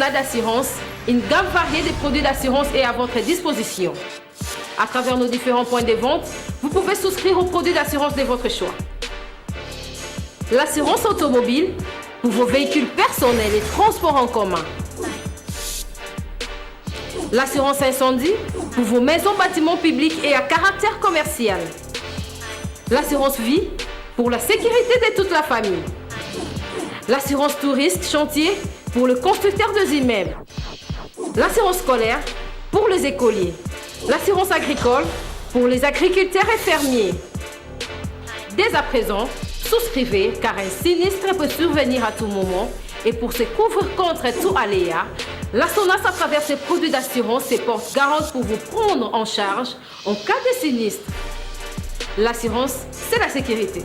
au-delà d'assurance, une gamme variée de produits d'assurance est à votre disposition. À travers nos différents points de vente, vous pouvez souscrire aux produits d'assurance de votre choix. L'assurance automobile pour vos véhicules personnels et transports en commun. L'assurance incendie pour vos maisons, bâtiments publics et à caractère commercial. L'assurance vie pour la sécurité de toute la famille. L'assurance tout risque chantier pour le constructeur des immeubles. L'assurance scolaire pour les écoliers. L'assurance agricole pour les agriculteurs et fermiers. Dès à présent, souscrivez car un sinistre peut survenir à tout moment et pour se couvrir contre tout aléa, la SONAS à travers ses produits d'assurance se porte garante pour vous prendre en charge en cas de sinistre. L'assurance, c'est la sécurité.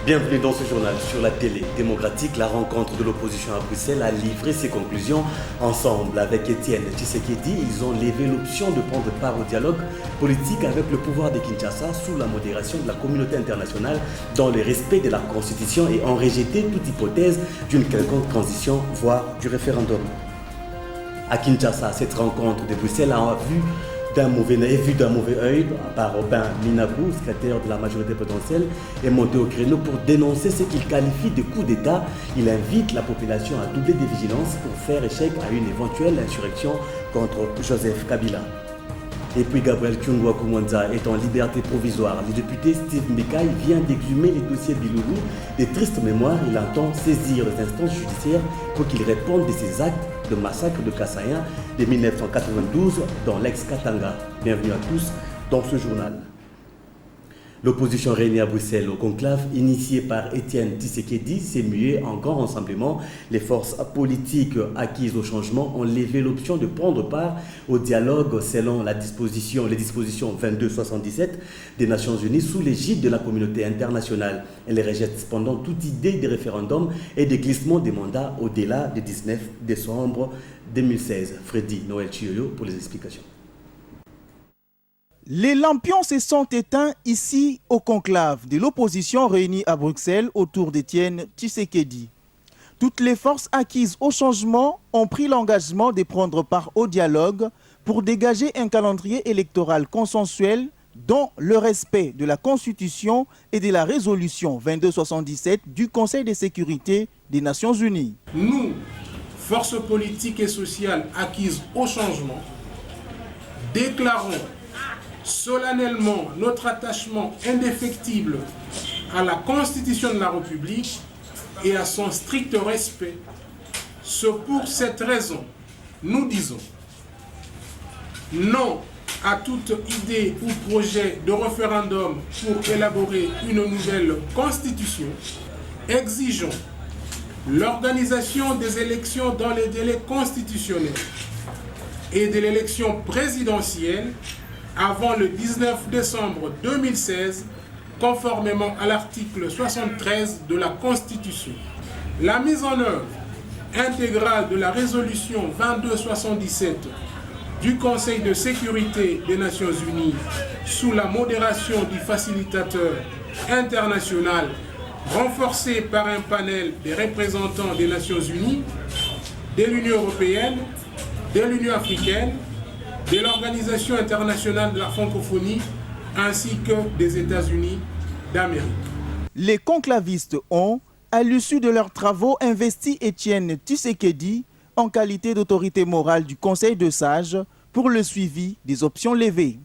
Bienvenue dans ce journal sur la télé démocratique. La rencontre de l'opposition à Bruxelles a livré ses conclusions. Ensemble avec Étienne Tshisekedi, ils ont levé l'option de prendre part au dialogue politique avec le pouvoir de Kinshasa sous la modération de la communauté internationale dans le respect de la Constitution et ont rejeté toute hypothèse d'une quelconque transition, voire du référendum. À Kinshasa, cette rencontre de Bruxelles a vu d'un mauvais œil par Robin Minakou, secrétaire de la majorité présidentielle, est monté au créneau pour dénoncer ce qu'il qualifie de coup d'État. Il invite la population à doubler de vigilance pour faire échec à une éventuelle insurrection contre Joseph Kabila. Et puis Gabriel Kyungwa Koumonza est en liberté provisoire. Le député Steve Mbekai vient d'exhumer les dossiers Biloulou. De tristes mémoires, il entend saisir les instances judiciaires pour qu'ils répondent de ces actes de massacre de Kassaïen de 1992 dans l'ex-Katanga. Bienvenue à tous dans ce journal. L'opposition réunie à Bruxelles au conclave, initié par Étienne Tshisekedi, s'est muée en grand rassemblement. Les forces politiques acquises au changement ont levé l'option de prendre part au dialogue selon les dispositions 2277 des Nations Unies sous l'égide de la communauté internationale. Elle rejette cependant toute idée de référendum et de glissement des mandats au-delà du 19 décembre 2016. Freddy Noël Chioyo pour les explications. Les lampions se sont éteints ici au conclave de l'opposition réunie à Bruxelles autour d'Étienne Tshisekedi. Toutes les forces acquises au changement ont pris l'engagement de prendre part au dialogue pour dégager un calendrier électoral consensuel dans le respect de la Constitution et de la résolution 2277 du Conseil de sécurité des Nations Unies. Nous, forces politiques et sociales acquises au changement, déclarons solennellement notre attachement indéfectible à la Constitution de la République et à son strict respect. C'est pour cette raison, nous disons non à toute idée ou projet de référendum pour élaborer une nouvelle Constitution. Exigeons l'organisation des élections dans les délais constitutionnels et de l'élection présidentielle avant le 19 décembre 2016, conformément à l'article 73 de la Constitution. La mise en œuvre intégrale de la résolution 2277 du Conseil de sécurité des Nations Unies sous la modération du facilitateur international renforcé par un panel des représentants des Nations Unies, de l'Union européenne, de l'Union africaine, de l'Organisation internationale de la francophonie ainsi que des États-Unis d'Amérique. Les conclavistes ont, à l'issue de leurs travaux, investi Étienne Tshisekedi en qualité d'autorité morale du Conseil de sages pour le suivi des options levées.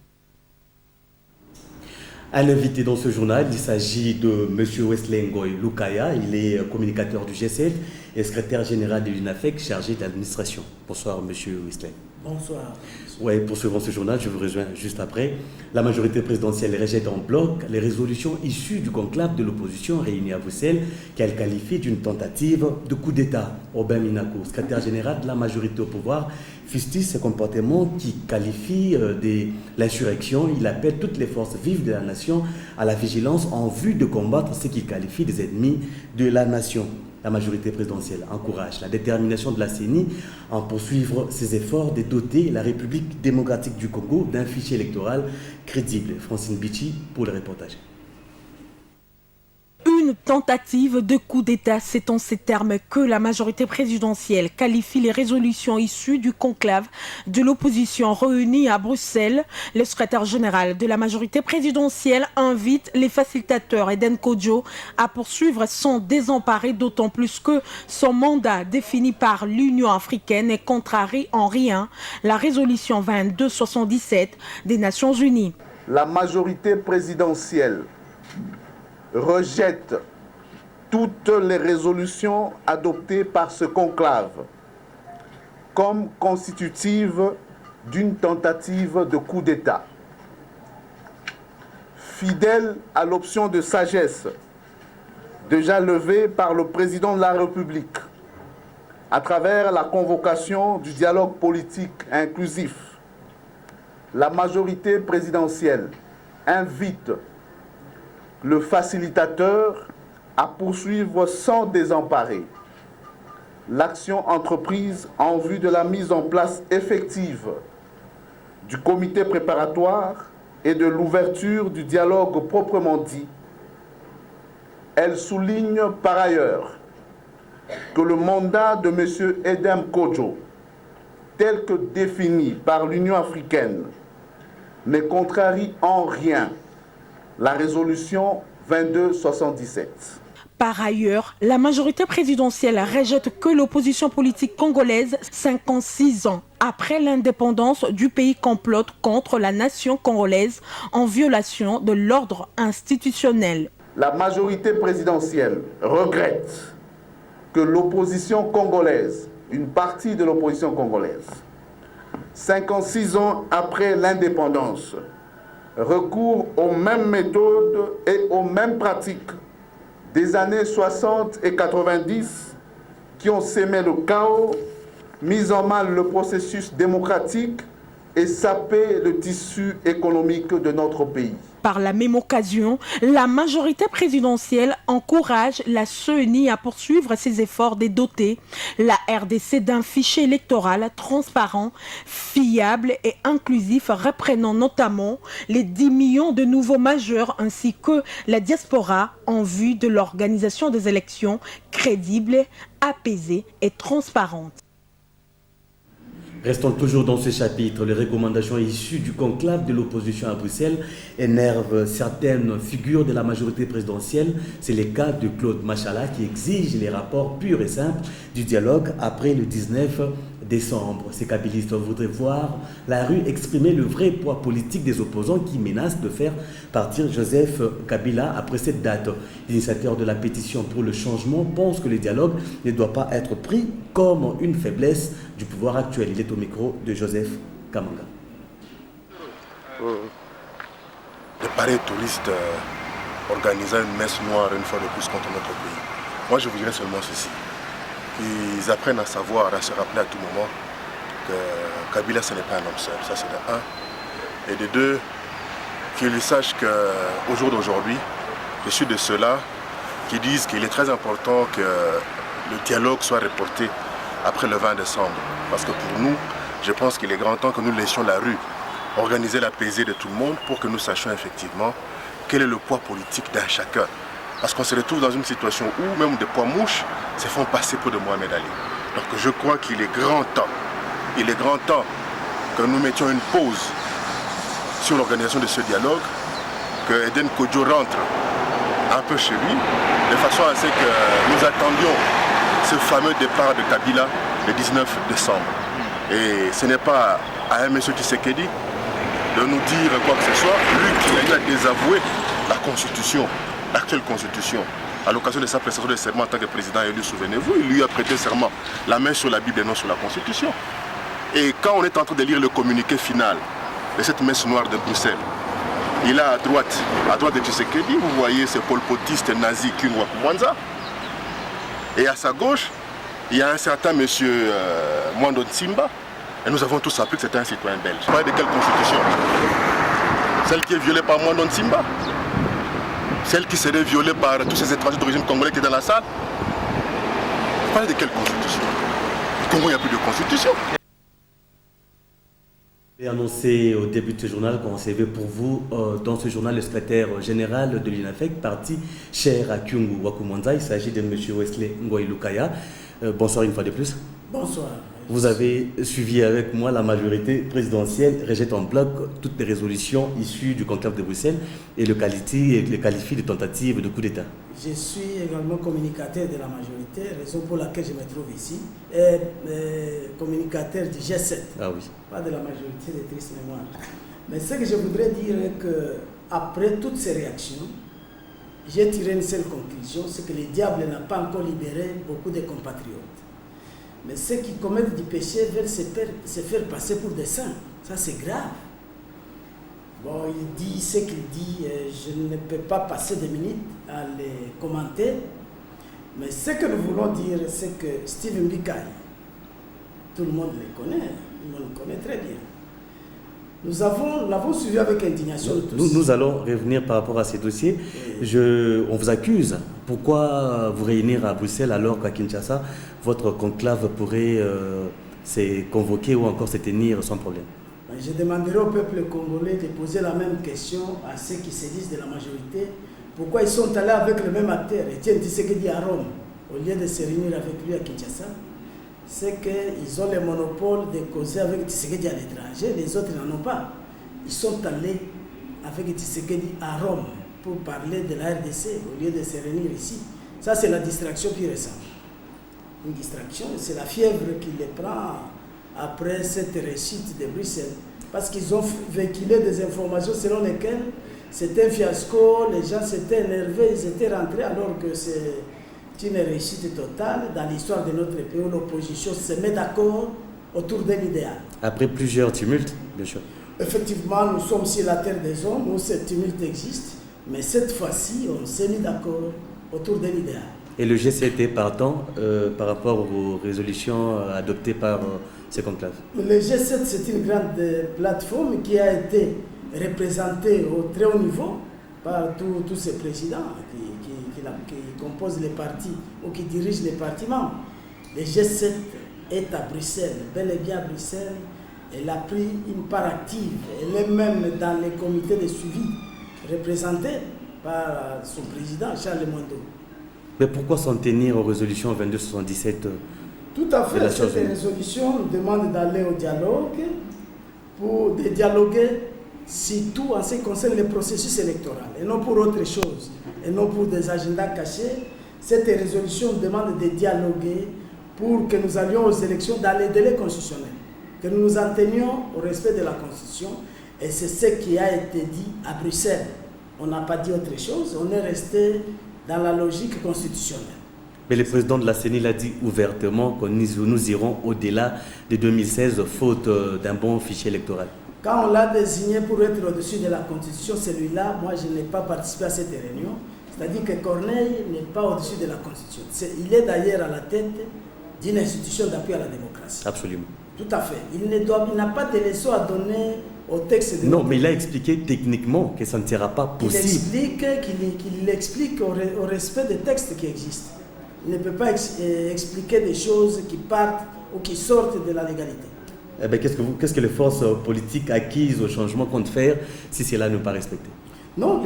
Un invité dans ce journal, il s'agit de M. Wesley Ngoy Lukaya. Il est communicateur du G7 et secrétaire général de l'UNAFEC chargé de l'administration. Bonsoir M. Wesley. Bonsoir. Oui, poursuivons ce journal, je vous rejoins juste après. La majorité présidentielle rejette en bloc les résolutions issues du conclave de l'opposition réunie à Bruxelles qu'elle qualifie d'une tentative de coup d'État. Aubin Minakou, secrétaire général de la majorité au pouvoir, fustige ce comportement qui qualifie de l'insurrection. Il appelle toutes les forces vives de la nation à la vigilance en vue de combattre ce qu'il qualifie des ennemis de la nation. La majorité présidentielle encourage la détermination de la CENI en poursuivre ses efforts de doter la République démocratique du Congo d'un fichier électoral crédible. Francine Bichi pour le reportage. Une tentative de coup d'État, c'est en ces termes que la majorité présidentielle qualifie les résolutions issues du conclave de l'opposition réunie à Bruxelles. Le secrétaire général de la majorité présidentielle invite les facilitateurs Eden Kodjo à poursuivre sans désemparer, d'autant plus que son mandat défini par l'Union africaine ne contrarie en rien la résolution 2277 des Nations Unies. La majorité présidentielle rejette toutes les résolutions adoptées par ce conclave comme constitutives d'une tentative de coup d'État. Fidèle à l'option de sagesse déjà levée par le président de la République à travers la convocation du dialogue politique inclusif, la majorité présidentielle invite le facilitateur à poursuivre sans désemparer l'action entreprise en vue de la mise en place effective du comité préparatoire et de l'ouverture du dialogue proprement dit. Elle souligne par ailleurs que le mandat de M. Eden Kodjo, tel que défini par l'Union africaine, ne contrarie en rien la résolution 2277. Par ailleurs, la majorité présidentielle rejette que l'opposition politique congolaise, 56 ans après l'indépendance du pays, complote contre la nation congolaise en violation de l'ordre institutionnel. La majorité présidentielle regrette que l'opposition congolaise, une partie de l'opposition congolaise, 56 ans après l'indépendance, recourt aux mêmes méthodes et aux mêmes pratiques des années 60 et 90 qui ont sémé le chaos, mis en mal le processus démocratique et sapé le tissu économique de notre pays. Par la même occasion, la majorité présidentielle encourage la CENI à poursuivre ses efforts de doter la RDC d'un fichier électoral transparent, fiable et inclusif, reprenant notamment les 10 millions de nouveaux majeurs ainsi que la diaspora en vue de l'organisation des élections crédibles, apaisées et transparentes. Restons toujours dans ce chapitre. Les recommandations issues du conclave de l'opposition à Bruxelles énervent certaines figures de la majorité présidentielle. C'est le cas de Claude Machala qui exige les rapports purs et simples du dialogue après le 19 décembre. Ces kabylistes voudraient voir la rue exprimer le vrai poids politique des opposants qui menacent de faire partir Joseph Kabila après cette date. L'initiateur de la pétition pour le changement pense que le dialogue ne doit pas être pris comme une faiblesse du pouvoir actuel. Il est au micro de Joseph Kamanga. De pareils touristes organisant une messe noire une fois de plus contre notre pays. Moi je vous dirais seulement ceci. Qu'ils apprennent à savoir, à se rappeler à tout moment que Kabila ce n'est pas un homme seul, ça c'est de 1. Et de 2, qu'ils sachent qu'au jour d'aujourd'hui, je suis de ceux-là qui disent qu'il est très important que le dialogue soit reporté après le 20 décembre. Parce que pour nous, je pense qu'il est grand temps que nous laissions la rue organiser la pesée de tout le monde pour que nous sachions effectivement quel est le poids politique d'un chacun. Parce qu'on se retrouve dans une situation où même des poids mouches se font passer pour de Mohamed Ali. Donc je crois qu'il est grand temps que nous mettions une pause sur l'organisation de ce dialogue, que Eden Kodjo rentre un peu chez lui, de façon à ce que nous attendions ce fameux départ de Kabila le 19 décembre. Et ce n'est pas à un monsieur Tshisekedi de nous dire quoi que ce soit, lui qui a eu à désavouer la Constitution, l'actuelle Constitution, à l'occasion de sa prestation de serment en tant que président élu, souvenez-vous, il lui a prêté serment, la main sur la Bible et non sur la Constitution. Et quand on est en train de lire le communiqué final de cette messe noire de Bruxelles, il a à droite de Tshisekedi, vous voyez ce polpotiste nazi Kungwa Kumwanza. Et à sa gauche, il y a un certain monsieur Mwando Nsimba. Et nous avons tous appris que c'était un citoyen belge. Vous parlez de quelle constitution? Celle qui est violée par Mwando Nsimba? Celle qui serait violée par tous ces étrangers d'origine congolais qui étaient dans la salle? Vous parlez de quelle constitution? Au Congo, il n'y a plus de constitution. J'ai annoncé au début de ce journal qu'on recevait pour vous dans ce journal le secrétaire général de l'UNAFEC, parti cher à Kyungu Wakumwanza. Il s'agit de M. Wesley Ngoy Lukaya. Bonsoir une fois de plus. Bonsoir. Vous avez suivi avec moi la majorité présidentielle rejette en bloc toutes les résolutions issues du conclave de Bruxelles et le qualifie de tentative de coup d'État. Je suis également communicateur de la majorité, raison pour laquelle je me trouve ici, communicateur du G7, pas de la majorité des tristes mémoires. Mais ce que je voudrais dire est qu'après toutes ces réactions, j'ai tiré une seule conclusion, c'est que le diable n'a pas encore libéré beaucoup de compatriotes. Mais ceux qui commettent du péché veulent se faire passer pour des saints. Ça, c'est grave. Bon, il dit ce qu'il dit, je ne peux pas passer des minutes à les commenter. Mais ce que nous voulons dire, c'est que Steve Mbikai, tout le monde le connaît, on le connaît très bien. Nous l'avons suivi avec indignation. Nous allons revenir par rapport à ces dossiers. On vous accuse. Pourquoi vous réunir à Bruxelles alors qu'à Kinshasa, votre conclave pourrait se convoquer ou encore se tenir sans problème? Je demanderai au peuple congolais de poser la même question à ceux qui se disent de la majorité. Pourquoi ils sont allés avec le même acteur, Etienne Tshisekedi à Rome, au lieu de se réunir avec lui à Kinshasa? C'est qu'ils ont le monopole de causer avec Tshisekedi à l'étranger, les autres n'en ont pas. Ils sont allés avec Tshisekedi à Rome pour parler de la RDC au lieu de se réunir ici. Ça, c'est la distraction pure et simple. Une distraction, c'est la fièvre qui les prend après cette réussite de Bruxelles. Parce qu'ils ont véhiculé des informations selon lesquelles c'était un fiasco, les gens s'étaient énervés, ils étaient rentrés alors que c'est une réussite totale dans l'histoire de notre pays où l'opposition se met d'accord autour d'un idéal. Après plusieurs tumultes, bien sûr. Effectivement, nous sommes sur la terre des hommes où ce tumulte existe, mais cette fois-ci, on s'est mis d'accord autour d'un idéal. Et le G7 est partant par rapport aux résolutions adoptées par ces conclaves? Le G7, c'est une grande plateforme qui a été représentée au très haut niveau par tous ces présidents qui composent les partis ou qui dirigent les partis membres. Le G7 est à Bruxelles, bel et bien à Bruxelles. Elle a pris une part active. Elle est même dans les comités de suivi représentée par son président, Charles Mwando. Mais pourquoi s'en tenir aux résolutions 2277? Tout à fait. Cette résolution nous demande d'aller au dialogue pour dialoguer surtout en ce qui concerne le processus électoral et non pour autre chose, et non pour des agendas cachés. Cette résolution nous demande de dialoguer pour que nous allions aux élections dans les délais constitutionnels, que nous nous en tenions au respect de la Constitution, et c'est ce qui a été dit à Bruxelles. On n'a pas dit autre chose, on est resté dans la logique constitutionnelle. Mais le président de la CENI l'a dit ouvertement que nous irons au-delà de 2016, faute d'un bon fichier électoral. Quand on l'a désigné pour être au-dessus de la Constitution, celui-là, moi je n'ai pas participé à cette réunion. C'est-à-dire que Corneille n'est pas au-dessus de la Constitution. Il est d'ailleurs à la tête d'une institution d'appui à la démocratie. Absolument. Tout à fait. Il n'a pas de leçons à donner au texte de non, mais il a expliqué techniquement que ça ne sera pas possible. Qu'il explique au respect des textes qui existent. Il ne peut pas expliquer des choses qui partent ou qui sortent de la légalité. Eh bien, qu'est-ce que les forces politiques acquises au changement comptent faire si cela n'est pas respecté? Non,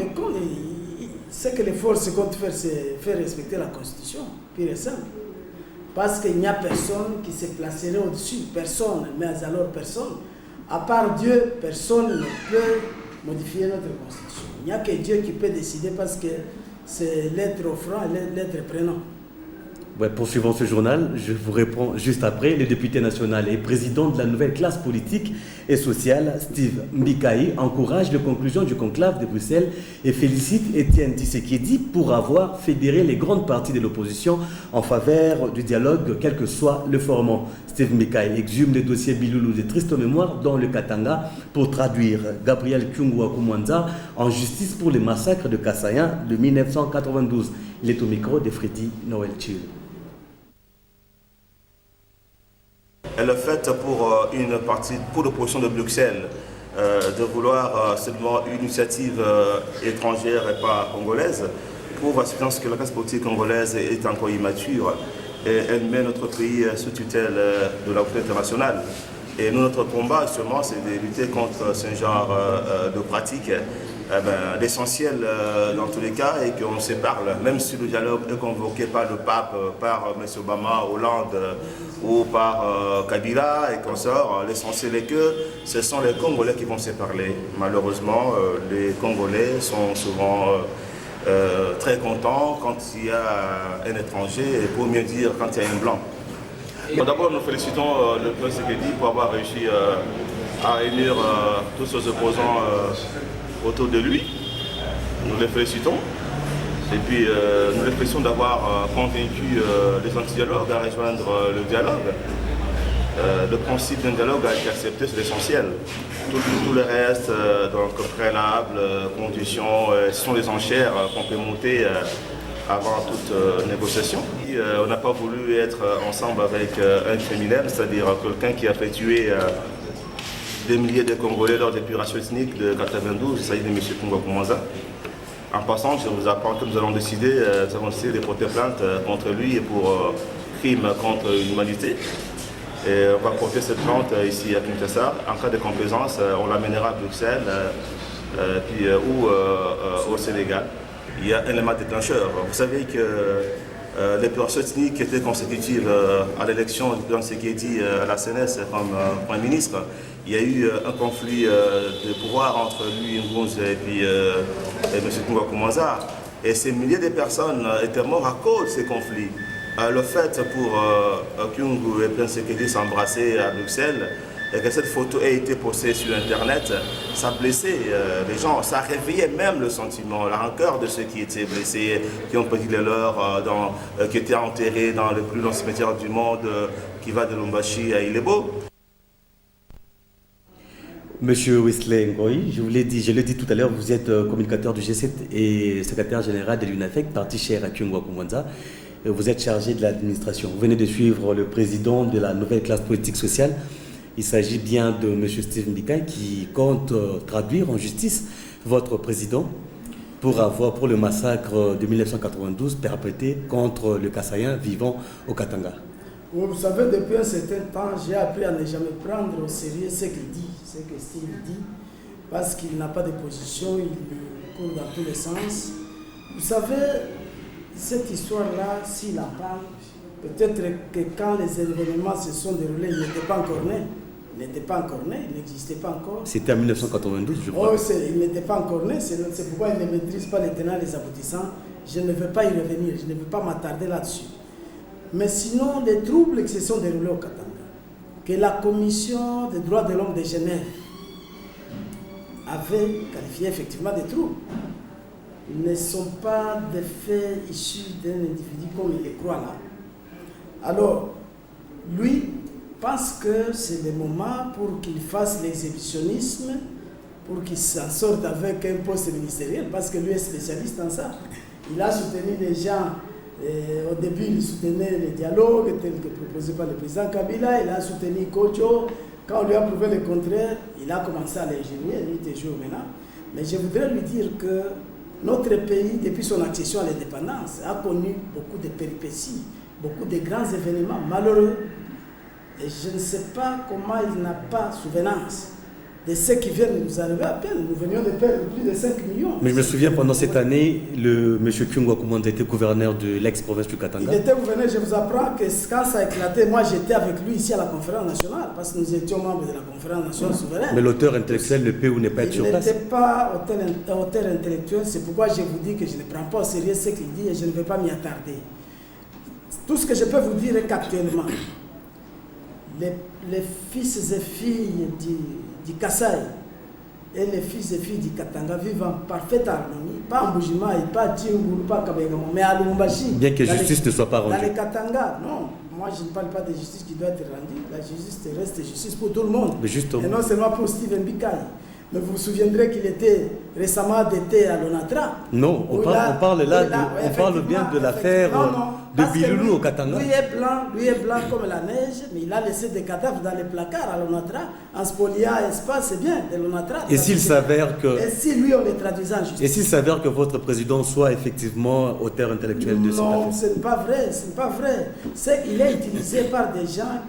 ce que les forces comptent faire, c'est faire respecter la Constitution, pure et simple. Parce qu'il n'y a personne qui se placerait au-dessus. Personne, mais alors personne. À part Dieu, personne ne peut modifier notre Constitution. Il n'y a que Dieu qui peut décider parce que c'est l'être offrant et l'être prenant. Ouais, poursuivons ce journal, je vous réponds juste après. Le député national et président de la nouvelle classe politique et sociale, Steve Mbikai, encourage les conclusions du conclave de Bruxelles et félicite Étienne Tshisekedi pour avoir fédéré les grandes parties de l'opposition en faveur du dialogue, quel que soit le format. Steve Mbikai exhume les dossiers Biloulou de triste mémoire dans le Katanga pour traduire Gabriel Kyungwa Kumwanza en justice pour les massacres de Kasaïen de 1992. Il est au micro de Freddy Noël Thiel. Et le fait pour une partie, pour l'opposition de Bruxelles, de vouloir seulement une initiative étrangère et pas congolaise, prouve à ce que la classe politique congolaise est encore immature et elle met notre pays sous tutelle de la communauté internationale. Et nous, notre combat, justement, c'est de lutter contre ce genre de pratiques. L'essentiel dans tous les cas est qu'on se parle, même si le dialogue est convoqué par le pape, par M. Obama, Hollande ou par Kabila et consorts, l'essentiel est que ce sont les Congolais qui vont se parler. Malheureusement, les Congolais sont souvent très contents quand il y a un étranger et pour mieux dire quand il y a un blanc. D'abord, nous félicitons le président Tshisekedi pour avoir réussi à réunir tous ces opposants autour de lui. Nous les félicitons. Et puis nous les félicitons d'avoir convaincu les anti-dialogues à rejoindre le dialogue. Le principe d'un dialogue a été accepté, c'est l'essentiel. Tout le reste, donc préalable, conditions, ce sont les enchères qu'on peut monter avant toute négociation. On n'a pas voulu être ensemble avec un criminel, c'est-à-dire quelqu'un qui a fait tuer des milliers de Congolais lors des épurations ethniques de 92, il s'agit de M. Kyungwa Kumwanza. En passant, je vous apprends que nous avons décidé de porter plainte contre lui pour crime contre l'humanité. Et on va porter cette plainte ici à Kinshasa. En cas de complaisance, on l'amènera à Bruxelles ou au Sénégal. Il y a un élément déclencheur. Vous savez que l'épuration ethnique était consécutive à l'élection du président Tshisekedi à la CNS comme Premier ministre. Il y a eu un conflit de pouvoir entre lui, Ngunz et puis M. Kyungwa Kumwanza. Et ces milliers de personnes étaient mortes à cause de ces conflits. Le fait pour Kyungwa et Prince Tshisekedi s'embrasser à Bruxelles et que cette photo ait été postée sur Internet, ça blessait les gens, ça réveillait même le sentiment, la rancœur de ceux qui étaient blessés, qui ont perdu les leurs, qui étaient enterrés dans le plus long cimetière du monde qui va de Lubumbashi à Ilebo. Monsieur Wesley Ngoï, je l'ai dit tout à l'heure, vous êtes communicateur du G7 et secrétaire général de l'UNAFEC, parti cher à Kyungwa Kumwanza. Vous êtes chargé de l'administration. Vous venez de suivre le président de la nouvelle classe politique sociale. Il s'agit bien de M. Steve Mbikai qui compte traduire en justice votre président pour le massacre de 1992 perpétré contre le Kasaïen vivant au Katanga. Vous savez, depuis un certain temps, j'ai appris à ne jamais prendre au sérieux ce qu'il dit, ce que Steve dit, parce qu'il n'a pas de position, il court dans tous les sens. Vous savez, cette histoire-là, s'il en parle, peut-être que quand les événements se sont déroulés, il n'était pas encore né. Il n'était pas encore né, il n'existait pas encore. C'était en 1992, je crois. Oh, il n'était pas encore né, c'est pourquoi il ne maîtrise pas les tenants et les aboutissants. Je ne veux pas y revenir, je ne veux pas m'attarder là-dessus. Mais sinon, les troubles qui se sont déroulés au Katanga, que la Commission des droits de l'homme de Genève avait qualifié effectivement de troubles, ne sont pas des faits issus d'un individu comme il les croit là. Alors, lui pense que c'est le moment pour qu'il fasse l'exhibitionnisme, pour qu'il s'en sorte avec un poste ministériel, parce que lui est spécialiste en ça. Il a soutenu les gens, au début il soutenait le dialogue tel que proposé par le président Kabila, il a soutenu Kocho. Quand on lui a prouvé le contraire, il a commencé à l'ingénier, nuit et jour maintenant. Mais je voudrais lui dire que notre pays, depuis son accession à l'indépendance, a connu beaucoup de péripéties, beaucoup de grands événements malheureux. Et je ne sais pas comment il n'a pas souvenance de ce qui vient de nous arriver à peine. Nous venions de perdre plus de 5 millions. Mais je me souviens, pendant cette année, M. Kyungwa Kumwanza était gouverneur de l'ex-province du Katanga. Il était gouverneur, je vous apprends que quand ça a éclaté, moi j'étais avec lui ici à la conférence nationale, parce que nous étions membres de la conférence nationale souveraine. Mais l'auteur intellectuel ne peut ou n'est pas être sur place. Il n'était pas auteur intellectuel, c'est pourquoi je vous dis que je ne prends pas au sérieux ce qu'il dit et je ne vais pas m'y attarder. Tout ce que je peux vous dire est qu'actuellement, les fils et filles du Kasaï et les fils et filles du Katanga vivent en parfaite harmonie, pas en Bujimaï, pas à Tchingou, pas à Kabegamo, mais à Lumumbashi. Bien que justice ne soit pas rendue. Dans les Katanga, non. Moi, je ne parle pas de justice qui doit être rendue. La justice reste justice pour tout le monde. Mais justement. Et non seulement pour Steven Bikai. Mais vous vous souviendrez qu'il était récemment arrêté à l'Onatra. Non, on parle bien de l'affaire de Biloulou au Katanga. Lui est blanc comme la neige, mais il a laissé des cadavres dans les placards à l'Onatra, en spoliant espace, c'est bien, de l'Onatra. Et s'il s'avère que... Et si lui, on les traduisait en justice. Et s'il s'avère que votre président soit effectivement auteur intellectuel de cette affaire? Non, ce n'est pas vrai, il est utilisé par des gens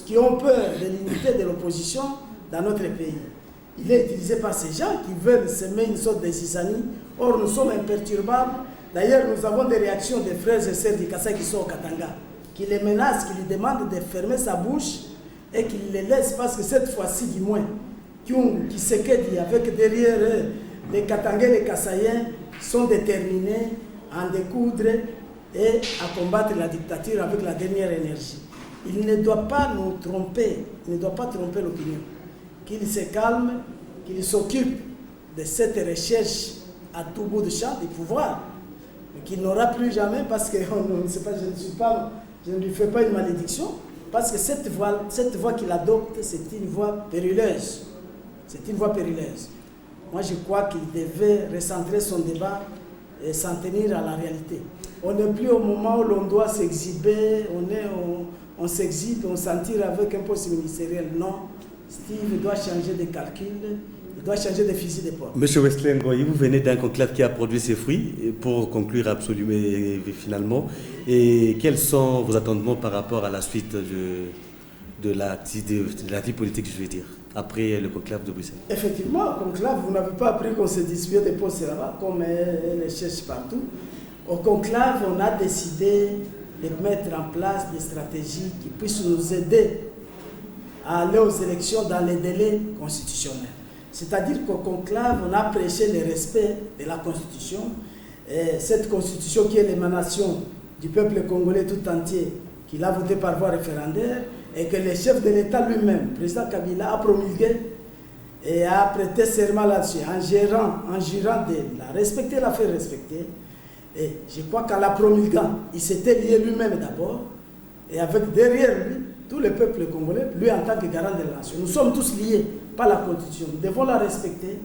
qui ont peur de l'unité de l'opposition dans notre pays. Il est utilisé par ces gens qui veulent semer une sorte de zizanie. Or, nous sommes imperturbables. D'ailleurs, nous avons des réactions des frères et sœurs du Kasaï qui sont au Katanga, qui les menacent, qui lui demandent de fermer sa bouche et qu'ils les laissent, parce que cette fois-ci, du moins, qui se dit avec derrière eux, les Katangais et les Kasaïens sont déterminés à en découdre et à combattre la dictature avec la dernière énergie. Il ne doit pas nous tromper, il ne doit pas tromper l'opinion. Qu'il se calme, qu'il s'occupe de cette recherche à tout bout de champ du pouvoir, mais qu'il n'aura plus jamais, parce que je ne lui fais pas une malédiction, parce que cette voie qu'il adopte, c'est une voie périlleuse. C'est une voie périlleuse. Moi, je crois qu'il devait recentrer son débat et s'en tenir à la réalité. On n'est plus au moment où l'on doit s'exhiber, on s'exhibe, on s'en tire avec un poste ministériel. Non. Steve doit changer de calcul, il doit changer de fusil d'épaule. Monsieur Wesley Ngoyi, vous venez d'un conclave qui a produit ses fruits, pour conclure absolument et finalement. Et quels sont vos attendements par rapport à la suite de la vie politique, je vais dire, après le conclave de Bruxelles? Effectivement, au conclave, vous n'avez pas appris qu'on se distribue des postes là-bas, comme elle les cherche partout. Au conclave, on a décidé de mettre en place des stratégies qui puissent nous aider à aller aux élections dans les délais constitutionnels. C'est-à-dire qu'au conclave, on a prêché le respect de la Constitution. Et cette Constitution qui est l'émanation du peuple congolais tout entier, qu'il a voté par voie référendaire, et que le chef de l'État lui-même, le président Kabila, a promulgué et a prêté serment là-dessus, en jurant de la respecter, la faire respecter. Et je crois qu'en la promulguant, il s'était lié lui-même d'abord, et avec derrière lui, tout le peuple congolais, lui en tant que garant de la nation. Nous sommes tous liés par la Constitution, nous devons la respecter.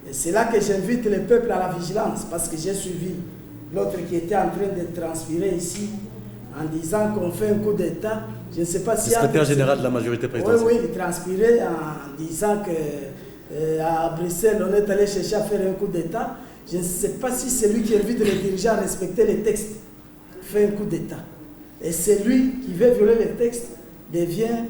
Et c'est là que j'invite le peuple à la vigilance, parce que j'ai suivi l'autre qui était en train de transpirer ici, en disant qu'on fait un coup d'État. Je ne sais pas si... Le secrétaire général de la majorité présidentielle. Oui, il transpirait en disant qu'à Bruxelles, on est allé chercher à faire un coup d'État. Je ne sais pas si c'est lui qui invite les dirigeants à respecter les textes, fait un coup d'État. Et c'est lui qui veut violer les textes, devient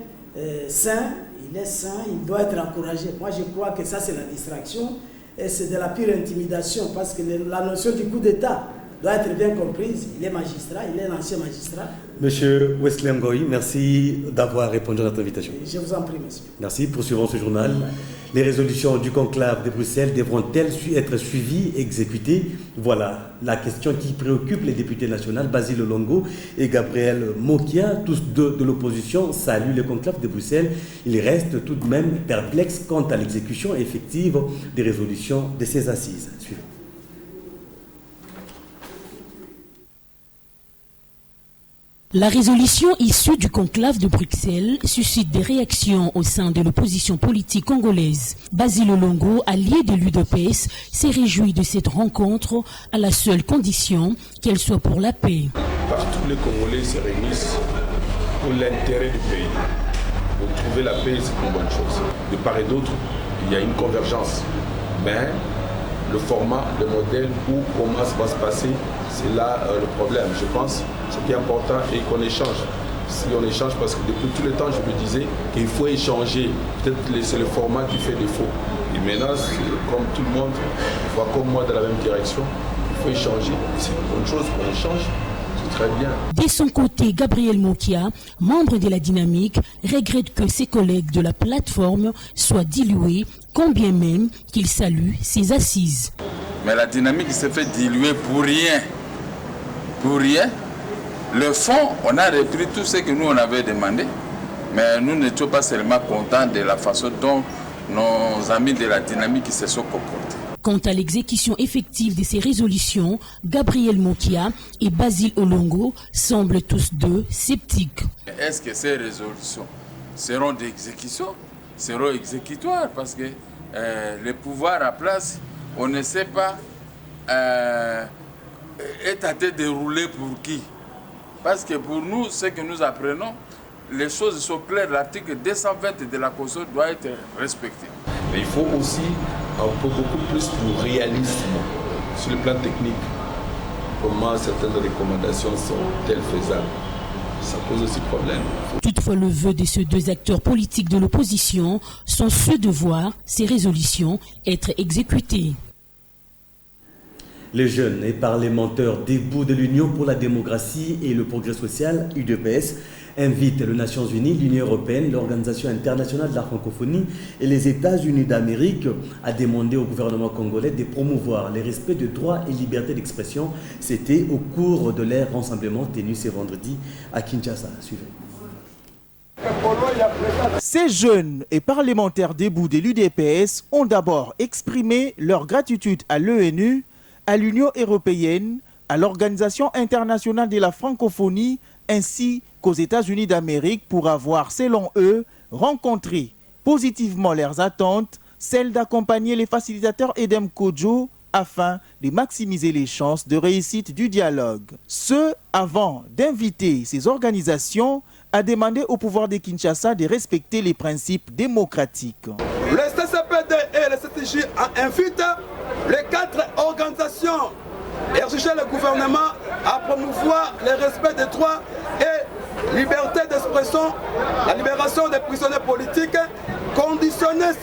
saint, il est saint, il doit être encouragé. Moi, je crois que ça, c'est la distraction et c'est de la pire intimidation, parce que la notion du coup d'État doit être bien comprise. Il est magistrat, il est un ancien magistrat. Monsieur Wesley Ngoyi, merci d'avoir répondu à notre invitation. Je vous en prie, monsieur. Merci. Poursuivons ce journal. Les résolutions du conclave de Bruxelles devront-elles être suivies, exécutées? Voilà la question qui préoccupe les députés nationaux Basile Longo et Gabriel Mokia, tous deux de l'opposition, saluent le conclave de Bruxelles. Ils restent tout de même perplexes quant à l'exécution effective des résolutions de ces assises. Suivons. La résolution issue du conclave de Bruxelles suscite des réactions au sein de l'opposition politique congolaise. Basile Longo, allié de l'UDPS, s'est réjoui de cette rencontre à la seule condition qu'elle soit pour la paix. Partout les Congolais se réunissent pour l'intérêt du pays. Pour trouver la paix, c'est une bonne chose. De part et d'autre, il y a une convergence. Mais le format, le modèle, ou comment ça va se passer, c'est là le problème. Je pense ce qui est important est qu'on échange. Si on échange, parce que depuis tout le temps, je me disais qu'il faut échanger. Peut-être c'est le format qui fait défaut. Et maintenant, comme tout le monde, voit comme moi dans la même direction, il faut échanger. C'est une bonne chose qu'on échange. C'est très bien. De son côté, Gabriel Mokia, membre de la Dynamique, regrette que ses collègues de la plateforme soient dilués, quand bien même qu'il salue ses assises. Mais la Dynamique s'est fait diluer pour rien. Pour rien. Le fond, on a repris tout ce que nous on avait demandé, mais nous n'étions pas seulement contents de la façon dont nos amis de la dynamique se sont comportés. Quant à l'exécution effective de ces résolutions, Gabriel Mokia et Basile Olongo semblent tous deux sceptiques. Est-ce que ces résolutions seront d'exécution, seront exécutoires? Parce que le pouvoir à place, on ne sait pas est à te dérouler pour qui. Parce que pour nous, ce que nous apprenons, les choses sont claires. L'article 220 de la Constitution doit être respecté. Mais il faut aussi un peu beaucoup plus de réalisme sur le plan technique. Comment certaines recommandations sont-elles faisables? Ça pose aussi problème. Toutefois, le vœu de ces deux acteurs politiques de l'opposition sont ceux de voir ces résolutions être exécutées. Les jeunes et parlementaires debout de l'Union pour la démocratie et le progrès social, UDPS, invitent les Nations Unies, l'Union européenne, l'Organisation internationale de la francophonie et les États-Unis d'Amérique à demander au gouvernement congolais de promouvoir le respect de droits et libertés d'expression. C'était au cours de leur rassemblement tenu ce vendredi à Kinshasa. Suivez. Ces jeunes et parlementaires debout de l'UDPS ont d'abord exprimé leur gratitude à l'ONU, à l'Union européenne, à l'Organisation internationale de la francophonie ainsi qu'aux États-Unis d'Amérique pour avoir, selon eux, rencontré positivement leurs attentes, celle d'accompagner les facilitateurs Edem Kodjo afin de maximiser les chances de réussite du dialogue. Ce, avant d'inviter ces organisations à demander au pouvoir de Kinshasa de respecter les principes démocratiques. Le CCPD et le CTJ invitent les 4 organisations et exiger le gouvernement à promouvoir le respect des droits et liberté d'expression, la libération des prisonniers politiques, conditionnés